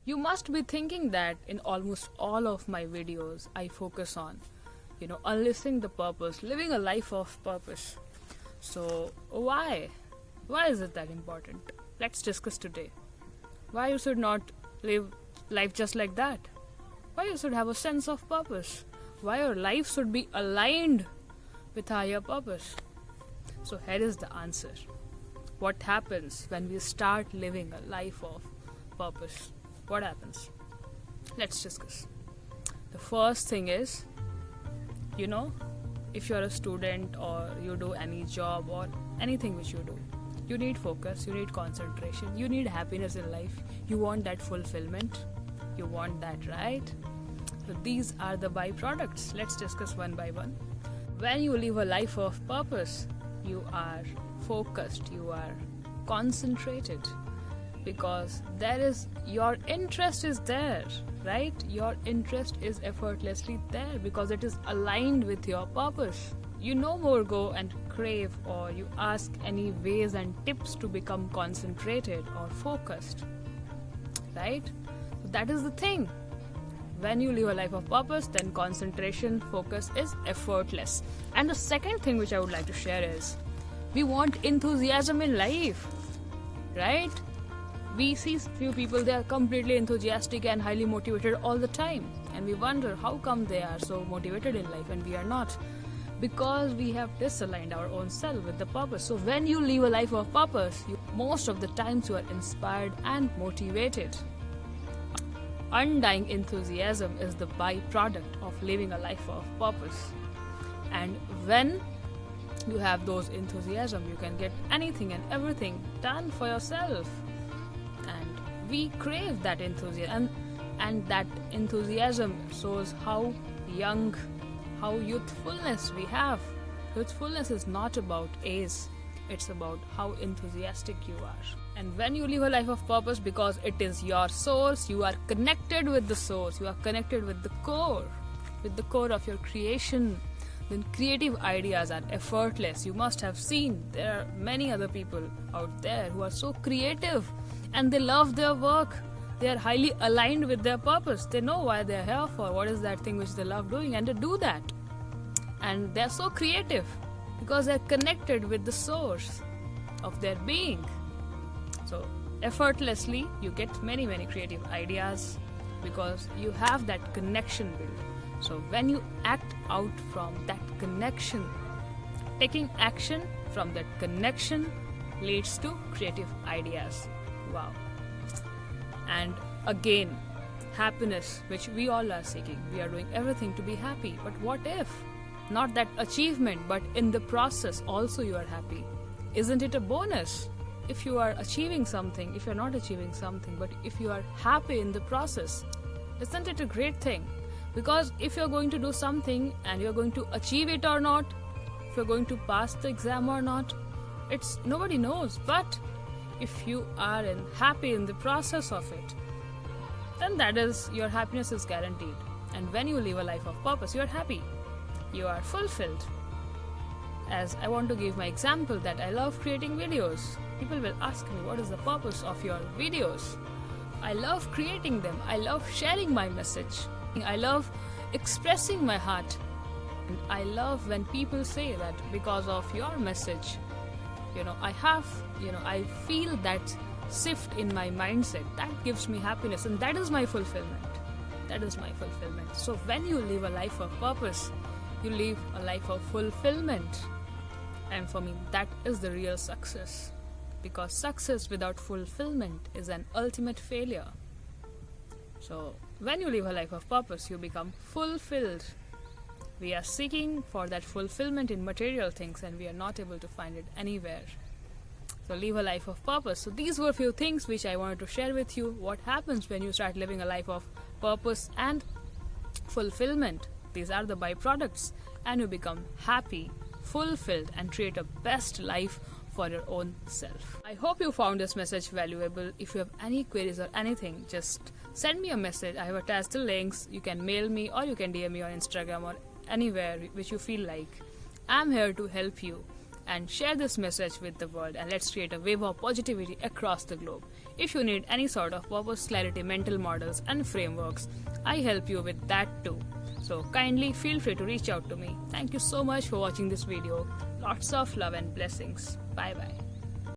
You must be thinking that in almost all of my videos, I focus on, unleashing the purpose, living a life of purpose. So, why? Why is it that important? Let's discuss today. Why you should not live life just like that? Why you should have a sense of purpose? Why your life should be aligned with higher purpose? So, here is the answer. What happens when we start living a life of purpose? What happens? Let's discuss. The first thing is, if you're a student or you do any job or anything which you do, you need focus, you need concentration, you need happiness in life, you want that fulfillment, you want that, right? So these are the byproducts. Let's discuss one by one. When you live a life of purpose, you are focused, you are concentrated, because your interest is there, right? Your interest is effortlessly there because it is aligned with your purpose. You no more go and crave or you ask any ways and tips to become concentrated or focused, right? So that is the thing. When you live a life of purpose, then concentration, focus is effortless. And the second thing which I would like to share is, we want enthusiasm in life, right? We see few people, they are completely enthusiastic and highly motivated all the time. And we wonder how come they are so motivated in life and we are not. Because we have disaligned our own self with the purpose. So when you live a life of purpose, most of the times you are inspired and motivated. Undying enthusiasm is the byproduct of living a life of purpose. And when you have those enthusiasm, you can get anything and everything done for yourself. And we crave that enthusiasm, and that enthusiasm shows how young, how youthfulness we have. Youthfulness is not about age, it's about how enthusiastic you are. And when you live a life of purpose, because it is your source, you are connected with the source, you are connected with the core of your creation, then creative ideas are effortless. You must have seen there are many other people out there who are so creative and they love their work. They are highly aligned with their purpose. They know why they are here for, what is that thing which they love doing, and they do that. And they are so creative because they are connected with the source of their being. So effortlessly you get many creative ideas because you have that connection built. So when you act out from that connection, taking action from that connection leads to creative ideas. Wow. And again, happiness, which we all are seeking. We are doing everything to be happy. But what if? Not that achievement, but in the process also you are happy. Isn't it a bonus? If you are achieving something, if you are not achieving something, but if you are happy in the process, isn't it a great thing? Because if you're going to do something and you're going to achieve it or not, if you're going to pass the exam or not, it's nobody knows. But if you are happy in the process of it, then that is, your happiness is guaranteed. And when you live a life of purpose, you are happy, you are fulfilled. As I want to give my example that I love creating videos. People will ask me, what is the purpose of your videos? I love creating them. I love sharing my message. I love expressing my heart. And I love when people say that because of your message, I feel that shift in my mindset. That gives me happiness, and that is my fulfillment. That is my fulfillment. So when you live a life of purpose, you live a life of fulfillment. And for me, that is the real success. Because success without fulfillment is an ultimate failure. So when you live a life of purpose, you become fulfilled. We are seeking for that fulfillment in material things and we are not able to find it anywhere. So live a life of purpose. So these were a few things which I wanted to share with you. What happens when you start living a life of purpose and fulfillment? These are the byproducts, and you become happy, fulfilled, and create a best life for your own self. I hope you found this message valuable. If you have any queries or anything, just send me a message. I have attached the links. You can mail me or you can DM me on Instagram or anywhere which you feel like. I'm here to help you and share this message with the world, and let's create a wave of positivity across the globe. If you need any sort of purpose clarity mental models and frameworks, I help you with that too. So kindly feel free to reach out to me. Thank you so much for watching this video. Lots of love and blessings. Bye bye.